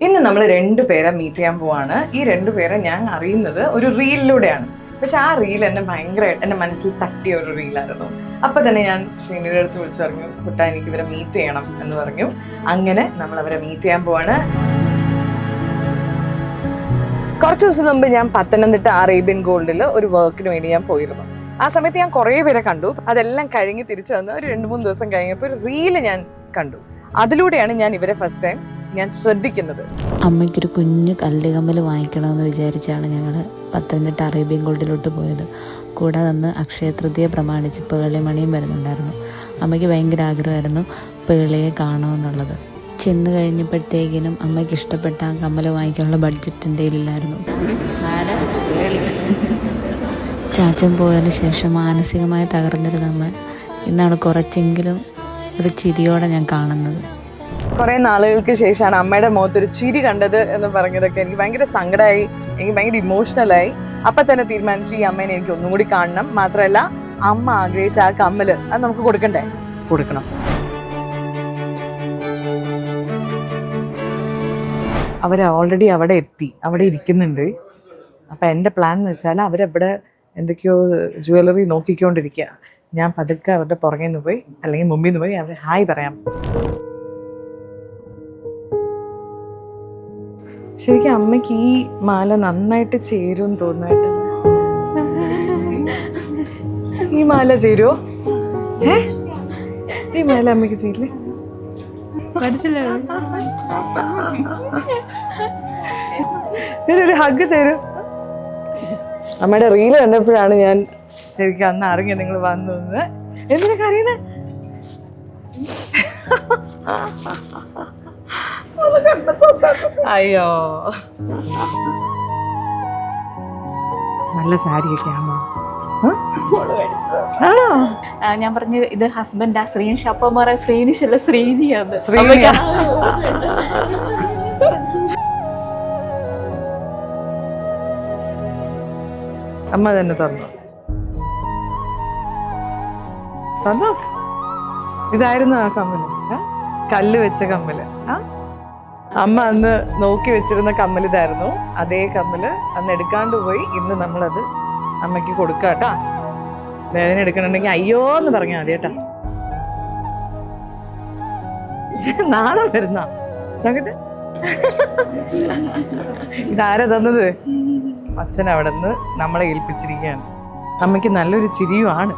ഇന്ന് നമ്മൾ രണ്ടുപേരെ മീറ്റ് ചെയ്യാൻ പോവാണ്. ഈ രണ്ടുപേരെ ഞാൻ അറിയുന്നത് ഒരു റീലിലൂടെയാണ്. പക്ഷെ ആ റീൽ എന്നെ ഭയങ്കരമായിട്ട് എൻ്റെ മനസ്സിൽ തട്ടിയ ഒരു റീലായിരുന്നു. അപ്പം തന്നെ ഞാൻ ശ്രീനിയുടെ അടുത്ത് വിളിച്ചു പറഞ്ഞു, കുട്ടാ എനിക്ക് ഇവരെ മീറ്റ് ചെയ്യണം എന്ന് പറഞ്ഞു. അങ്ങനെ നമ്മൾ അവരെ മീറ്റ് ചെയ്യാൻ പോവാണ്. കുറച്ച് ദിവസം മുമ്പ് ഞാൻ പത്തനംതിട്ട അറേബ്യൻ ഗോൾഡിൽ ഒരു വർക്കിന് വേണ്ടി ഞാൻ പോയിരുന്നു. ആ സമയത്ത് ഞാൻ കുറേ പേരെ കണ്ടു. അതെല്ലാം കഴിഞ്ഞ് തിരിച്ചു വന്ന് ഒരു 2-3 ദിവസം കഴിഞ്ഞപ്പോൾ ഒരു റീല് ഞാൻ കണ്ടു. അതിലൂടെയാണ് ഞാൻ ഇവരെ ഫസ്റ്റ് ടൈം ഞാൻ ശ്രദ്ധിക്കുന്നത്. അമ്മയ്ക്കൊരു കുഞ്ഞു കല്ലുകമ്മൽ വാങ്ങിക്കണമെന്ന് വിചാരിച്ചാണ് ഞങ്ങൾ പത്തനംതിട്ട അറേബ്യൻ ഗോൾഡിലോട്ട് പോയത്. കൂടാതെ അന്ന് അക്ഷയ തൃതീയ പ്രമാണിച്ച് പേളിമണിയും വരുന്നുണ്ടായിരുന്നു. അമ്മയ്ക്ക് ഭയങ്കര ആഗ്രഹമായിരുന്നു പേളിയെ കാണുമെന്നുള്ളത്. ചെന്ന് കഴിഞ്ഞപ്പോഴത്തേക്കിനും അമ്മയ്ക്ക് ഇഷ്ടപ്പെട്ട ആ കമ്മൽ വാങ്ങിക്കാനുള്ള ബഡ്ജറ്റ് എൻ്റെ കയ്യിലില്ലായിരുന്നു. ചാച്ചൻ പോയതിന് ശേഷം മാനസികമായി തകർന്നിരുന്ന അമ്മ ഇന്നാണ് കുറച്ചെങ്കിലും ഒരു ചിരിയോടെ ഞാൻ കാണുന്നത്. കുറേ നാളുകൾക്ക് ശേഷമാണ് അമ്മയുടെ മുഖത്തൊരു ചിരി കണ്ടത് എന്ന് പറഞ്ഞതൊക്കെ എനിക്ക് ഭയങ്കര സങ്കടമായി, എനിക്ക് ഭയങ്കര ഇമോഷണലായി. അപ്പം തന്നെ തീരുമാനിച്ചു ഈ അമ്മേനെ എനിക്ക് ഒന്നും കൂടി കാണണം. മാത്രമല്ല അമ്മ ആഗ്രഹിച്ച ആ കമ്മല് അത് നമുക്ക് കൊടുക്കണ്ടേ, കൊടുക്കണം. അവർ ഓൾറെഡി അവിടെ എത്തി, അവിടെ ഇരിക്കുന്നുണ്ട്. അപ്പം എൻ്റെ പ്ലാൻ എന്ന് വെച്ചാൽ അവരവിടെ എന്തൊക്കെയോ ജ്വല്ലറി നോക്കിക്കൊണ്ടിരിക്കുക. ഞാൻ പതുക്കെ അവരുടെ പുറകെ നിന്ന് പോയി അല്ലെങ്കിൽ മുമ്പിൽ നിന്ന് പോയി അവർ ഹായ് പറയാം. ശരിക്കും അമ്മയ്ക്ക് ഈ മാല നന്നായിട്ട് ചേരുമെന്ന് തോന്നുന്നു. ഈ മാല ചേരുമോ? ഈ മാല അമ്മയ്ക്ക് ചേരില്ലേ? ഒരു ഹഗ് തരും. അമ്മയുടെ റീല് കണ്ടപ്പോഴാണ് ഞാൻ ശരിക്കും അന്ന് അറിഞ്ഞ നിങ്ങൾ വന്നു. എന്തിനൊക്കെ അറിയണേ? അയ്യോ, നല്ല സാരിയൊക്കെ ആണോ? ഞാൻ പറഞ്ഞു ഇത് ഹസ്ബൻഡാ ശ്രീനിഷ്. അപ്പം പറയാം ശ്രീനിഷ് അല്ല ശ്രീനിയാണ്. അമ്മ തന്നെ തന്നു. തന്നോ? ഇതായിരുന്നു ആ കമ്മല്, കല്ല് വെച്ച കമ്മല്. അമ്മ അന്ന് നോക്കി വെച്ചിരുന്ന കമ്മൽ ഇതായിരുന്നു. അതേ കമ്മല് അന്ന് എടുക്കാണ്ട് പോയി. ഇന്ന് നമ്മളത് അമ്മയ്ക്ക് കൊടുക്കാട്ടാ. വേദന എടുക്കണുണ്ടെങ്കിൽ അയ്യോ എന്ന് പറഞ്ഞാൽ മതി കേട്ടാ. നാളെ വരുന്ന നോക്കട്ടെ. ഇതാരാ തന്നത്? അച്ഛൻ അവിടെ നിന്ന് നമ്മളെ ഏൽപ്പിച്ചിരിക്കുകയാണ്. അമ്മയ്ക്ക് നല്ലൊരു ചിരിയുമാണ്.